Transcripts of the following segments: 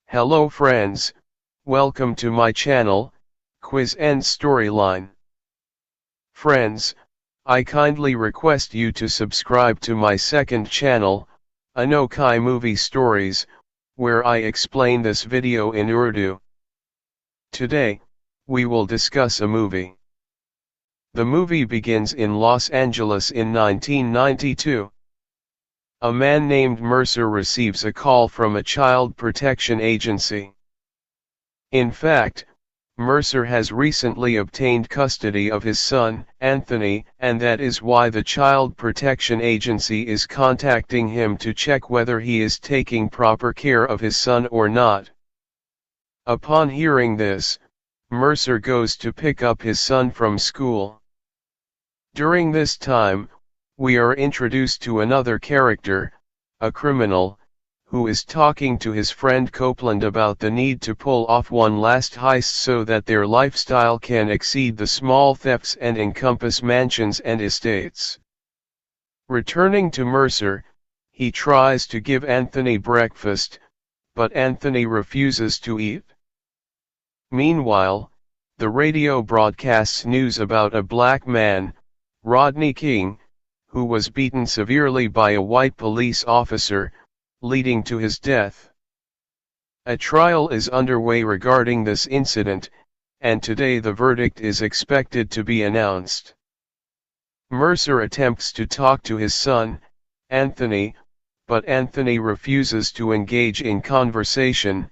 Hello friends, welcome to my channel, Quiz and Storyline. Friends, I kindly request you to subscribe to my second channel, Anokai Movie Stories, where I explain this video in Urdu. Today, we will discuss a movie. The movie begins in Los Angeles in 1992. A man named Mercer receives a call from a child protection agency. In fact, Mercer has recently obtained custody of his son, Anthony, and that is why the child protection agency is contacting him to check whether he is taking proper care of his son or not. Upon hearing this, Mercer goes to pick up his son from school. During this time, we are introduced to another character, a criminal, who is talking to his friend Copeland about the need to pull off one last heist so that their lifestyle can exceed the small thefts and encompass mansions and estates. Returning to Mercer, he tries to give Anthony breakfast, but Anthony refuses to eat. Meanwhile, the radio broadcasts news about a black man, Rodney King, who was beaten severely by a white police officer, leading to his death. A trial is underway regarding this incident, and today the verdict is expected to be announced. Mercer attempts to talk to his son, Anthony, but Anthony refuses to engage in conversation,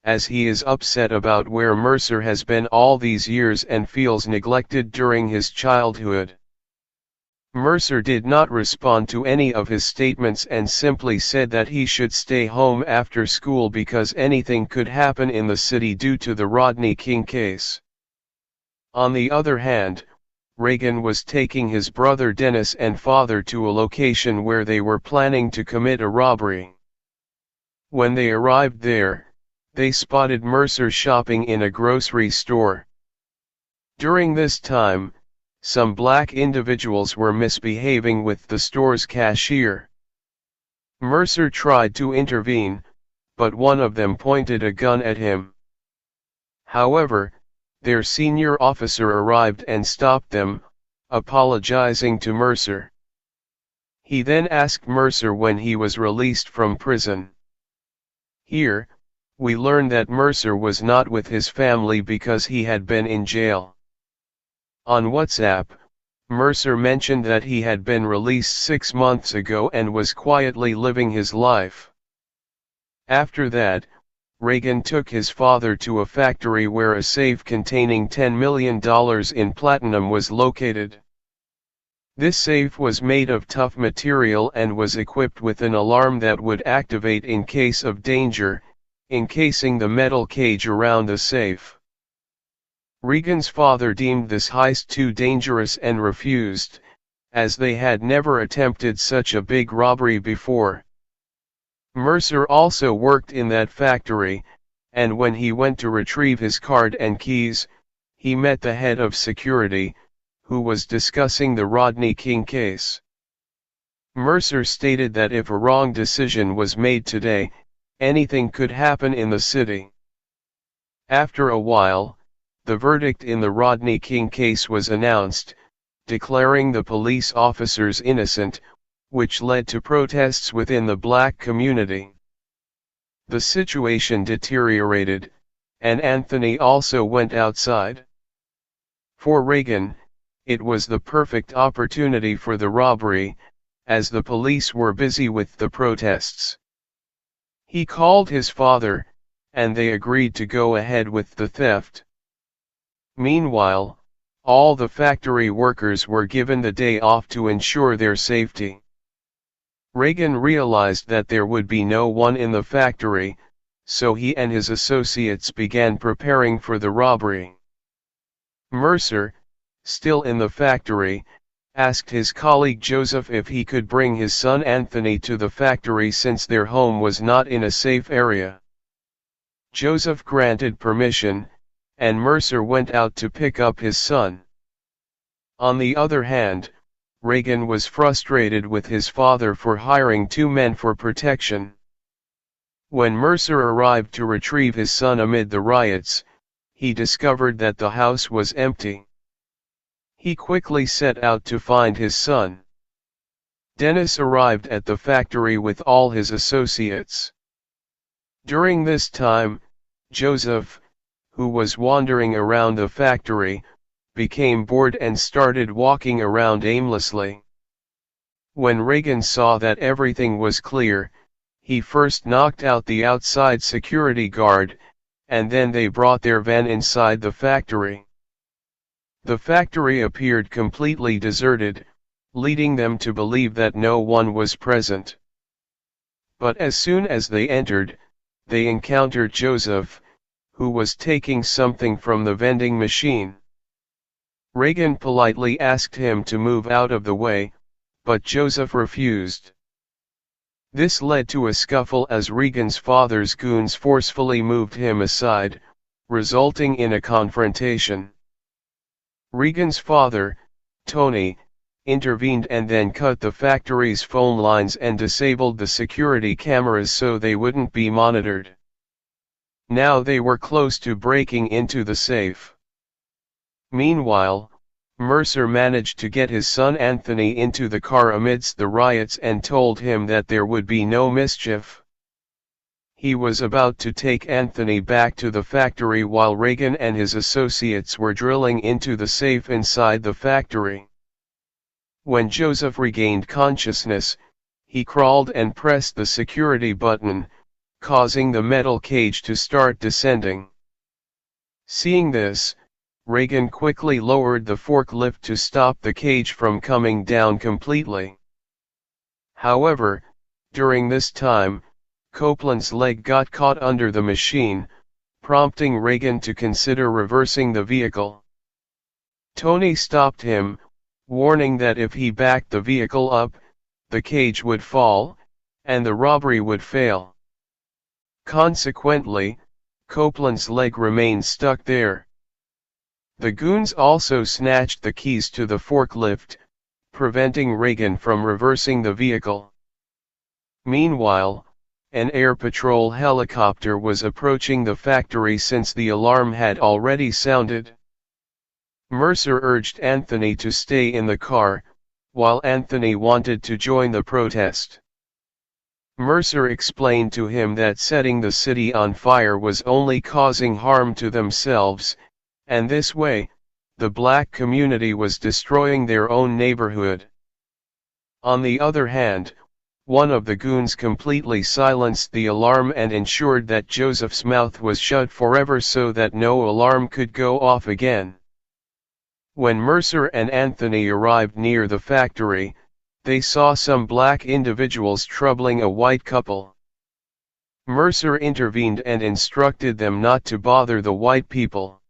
as he is upset about where Mercer has been all these years and feels neglected during his childhood. Mercer did not respond to any of his statements and simply said that he should stay home after school because anything could happen in the city due to the Rodney King case. On the other hand, Reagan was taking his brother Dennis and father to a location where they were planning to commit a robbery. When they arrived there, they spotted Mercer shopping in a grocery store. During this time, some black individuals were misbehaving with the store's cashier. Mercer tried to intervene, but one of them pointed a gun at him. However, their senior officer arrived and stopped them, apologizing to Mercer. He then asked Mercer when he was released from prison. Here, we learn that Mercer was not with his family because he had been in jail. On WhatsApp, Mercer mentioned that he had been released 6 months ago and was quietly living his life. After that, Reagan took his father to a factory where a safe containing $10 million in platinum was located. This safe was made of tough material and was equipped with an alarm that would activate in case of danger, encasing the metal cage around the safe. Reagan's father deemed this heist too dangerous and refused, as they had never attempted such a big robbery before. Mercer also worked in that factory, and when he went to retrieve his card and keys, he met the head of security, who was discussing the Rodney King case. Mercer stated that if a wrong decision was made today, anything could happen in the city. After a while, the verdict in the Rodney King case was announced, declaring the police officers innocent, which led to protests within the black community. The situation deteriorated, and Anthony also went outside. For Reagan, it was the perfect opportunity for the robbery, as the police were busy with the protests. He called his father, and they agreed to go ahead with the theft. Meanwhile, all the factory workers were given the day off to ensure their safety. Reagan realized that there would be no one in the factory, so he and his associates began preparing for the robbery. Mercer, still in the factory, asked his colleague Joseph if he could bring his son Anthony to the factory since their home was not in a safe area. Joseph granted permission, and Mercer went out to pick up his son. On the other hand, Reagan was frustrated with his father for hiring 2 men for protection. When Mercer arrived to retrieve his son amid the riots, he discovered that the house was empty. He quickly set out to find his son. Dennis arrived at the factory with all his associates. During this time, Joseph, who was wandering around the factory, became bored and started walking around aimlessly. When Reagan saw that everything was clear, he first knocked out the outside security guard, and then they brought their van inside the factory. The factory appeared completely deserted, leading them to believe that no one was present. But as soon as they entered, they encountered Joseph, who was taking something from the vending machine. Reagan politely asked him to move out of the way, but Joseph refused. This led to a scuffle as Reagan's father's goons forcefully moved him aside, resulting in a confrontation. Reagan's father, Tony, intervened and then cut the factory's phone lines and disabled the security cameras so they wouldn't be monitored. Now they were close to breaking into the safe. Meanwhile, Mercer managed to get his son Anthony into the car amidst the riots and told him that there would be no mischief. He was about to take Anthony back to the factory while Reagan and his associates were drilling into the safe inside the factory. When Joseph regained consciousness, he crawled and pressed the security button, causing the metal cage to start descending. Seeing this, Reagan quickly lowered the forklift to stop the cage from coming down completely. However, during this time, Copeland's leg got caught under the machine, prompting Reagan to consider reversing the vehicle. Tony stopped him, warning that if he backed the vehicle up, the cage would fall, and the robbery would fail. Consequently, Copeland's leg remained stuck there. The goons also snatched the keys to the forklift, preventing Reagan from reversing the vehicle. Meanwhile, an air patrol helicopter was approaching the factory since the alarm had already sounded. Mercer urged Anthony to stay in the car, while Anthony wanted to join the protest. Mercer explained to him that setting the city on fire was only causing harm to themselves, and this way, the black community was destroying their own neighborhood. On the other hand, one of the goons completely silenced the alarm and ensured that Joseph's mouth was shut forever so that no alarm could go off again. When Mercer and Anthony arrived near the factory, they saw some black individuals troubling a white couple. Mercer intervened and instructed them not to bother the white people.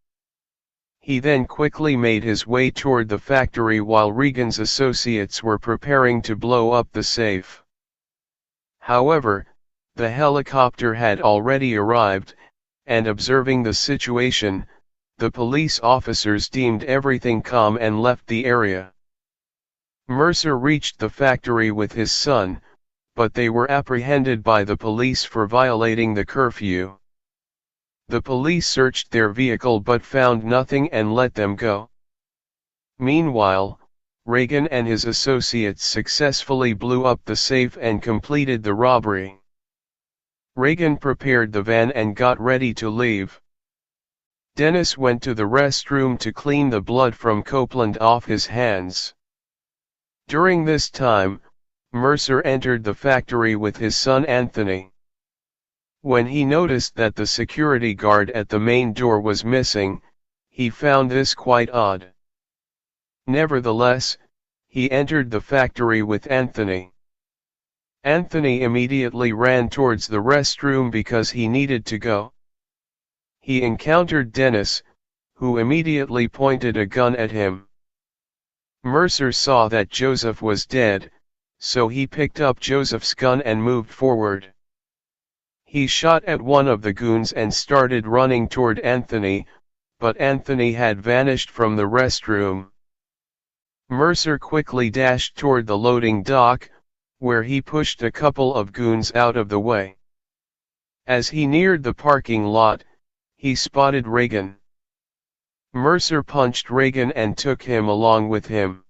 He then quickly made his way toward the factory while Reagan's associates were preparing to blow up the safe. However, the helicopter had already arrived, and observing the situation, the police officers deemed everything calm and left the area. Mercer reached the factory with his son, but they were apprehended by the police for violating the curfew. The police searched their vehicle but found nothing and let them go. Meanwhile, Reagan and his associates successfully blew up the safe and completed the robbery. Reagan prepared the van and got ready to leave. Dennis went to the restroom to clean the blood from Copeland off his hands. During this time, Mercer entered the factory with his son Anthony. When he noticed that the security guard at the main door was missing, he found this quite odd. Nevertheless, he entered the factory with Anthony. Anthony immediately ran towards the restroom because he needed to go. He encountered Dennis, who immediately pointed a gun at him. Mercer saw that Joseph was dead, so he picked up Joseph's gun and moved forward. He shot at one of the goons and started running toward Anthony, but Anthony had vanished from the restroom. Mercer quickly dashed toward the loading dock, where he pushed a couple of goons out of the way. As he neared the parking lot, he spotted Reagan. Mercer punched Reagan and took him along with him.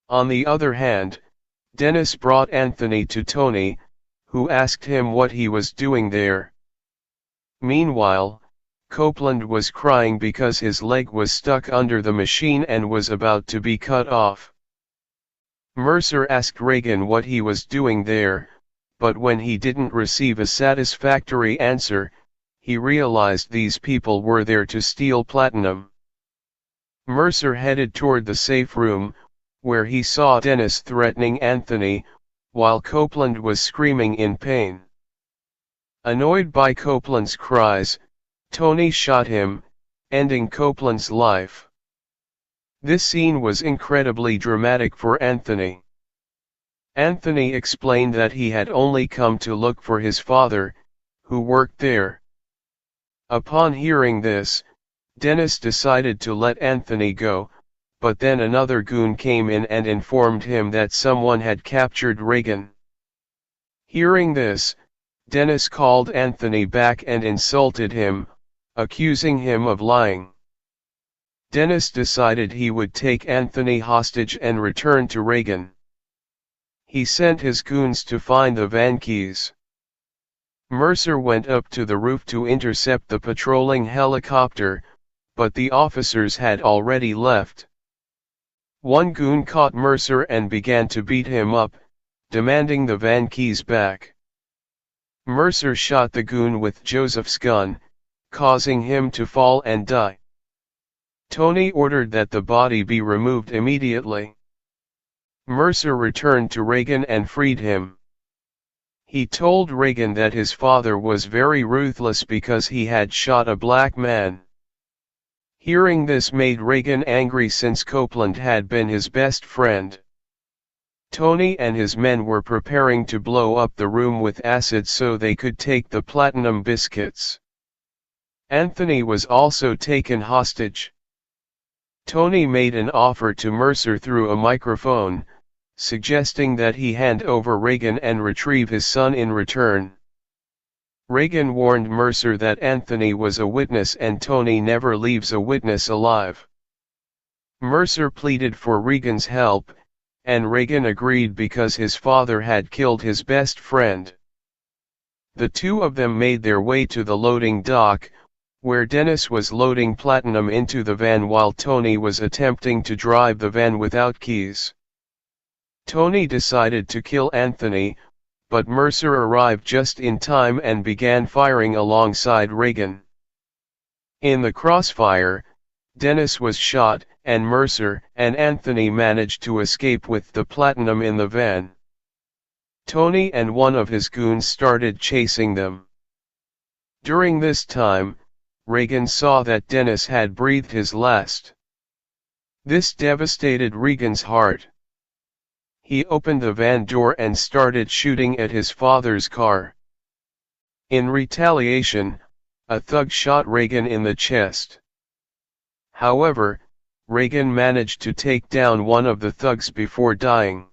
On the other hand, Dennis brought Anthony to Tony, who asked him what he was doing there. Meanwhile, Copeland was crying because his leg was stuck under the machine and was about to be cut off. Mercer asked Reagan what he was doing there, but when he didn't receive a satisfactory answer, he realized these people were there to steal platinum. Mercer headed toward the safe room, where he saw Dennis threatening Anthony, while Copeland was screaming in pain. Annoyed by Copeland's cries, Tony shot him, ending Copeland's life. This scene was incredibly dramatic for Anthony. Anthony explained that he had only come to look for his father, who worked there. Upon hearing this, Dennis decided to let Anthony go, but then another goon came in and informed him that someone had captured Reagan. Hearing this, Dennis called Anthony back and insulted him, accusing him of lying. Dennis decided he would take Anthony hostage and return to Reagan. He sent his goons to find the van keys. Mercer went up to the roof to intercept the patrolling helicopter, but the officers had already left. One goon caught Mercer and began to beat him up, demanding the van keys back. Mercer shot the goon with Joseph's gun, causing him to fall and die. Tony ordered that the body be removed immediately. Mercer returned to Reagan and freed him. He told Reagan that his father was very ruthless because he had shot a black man. Hearing this made Reagan angry since Copeland had been his best friend. Tony and his men were preparing to blow up the room with acid so they could take the platinum biscuits. Anthony was also taken hostage. Tony made an offer to Mercer through a microphone, suggesting that he hand over Reagan and retrieve his son in return. Reagan warned Mercer that Anthony was a witness and Tony never leaves a witness alive. Mercer pleaded for Reagan's help, and Reagan agreed because his father had killed his best friend. The two of them made their way to the loading dock, where Dennis was loading platinum into the van while Tony was attempting to drive the van without keys. Tony decided to kill Anthony, but Mercer arrived just in time and began firing alongside Reagan. In the crossfire, Dennis was shot, and Mercer and Anthony managed to escape with the platinum in the van. Tony and one of his goons started chasing them. During this time, Reagan saw that Dennis had breathed his last. This devastated Reagan's heart. He opened the van door and started shooting at his father's car. In retaliation, a thug shot Reagan in the chest. However, Reagan managed to take down one of the thugs before dying.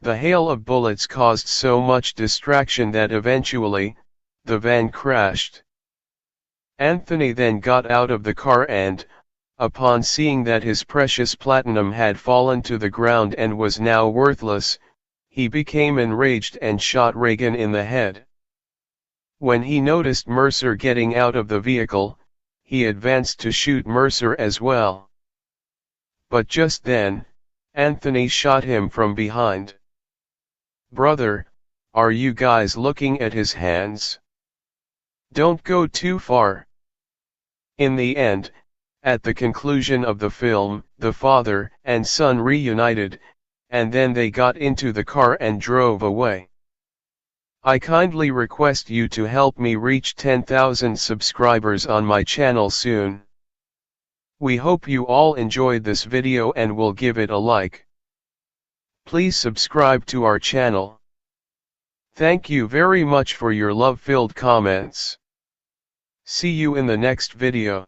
The hail of bullets caused so much distraction that eventually, the van crashed. Anthony then got out of the car and, upon seeing that his precious platinum had fallen to the ground and was now worthless, he became enraged and shot Reagan in the head. When he noticed Mercer getting out of the vehicle, he advanced to shoot Mercer as well. But just then, Anthony shot him from behind. "Brother, are you guys looking at his hands? Don't go too far." In the end, at the conclusion of the film, the father and son reunited, and then they got into the car and drove away. I kindly request you to help me reach 10,000 subscribers on my channel soon. We hope you all enjoyed this video and will give it a like. Please subscribe to our channel. Thank you very much for your love-filled comments. See you in the next video.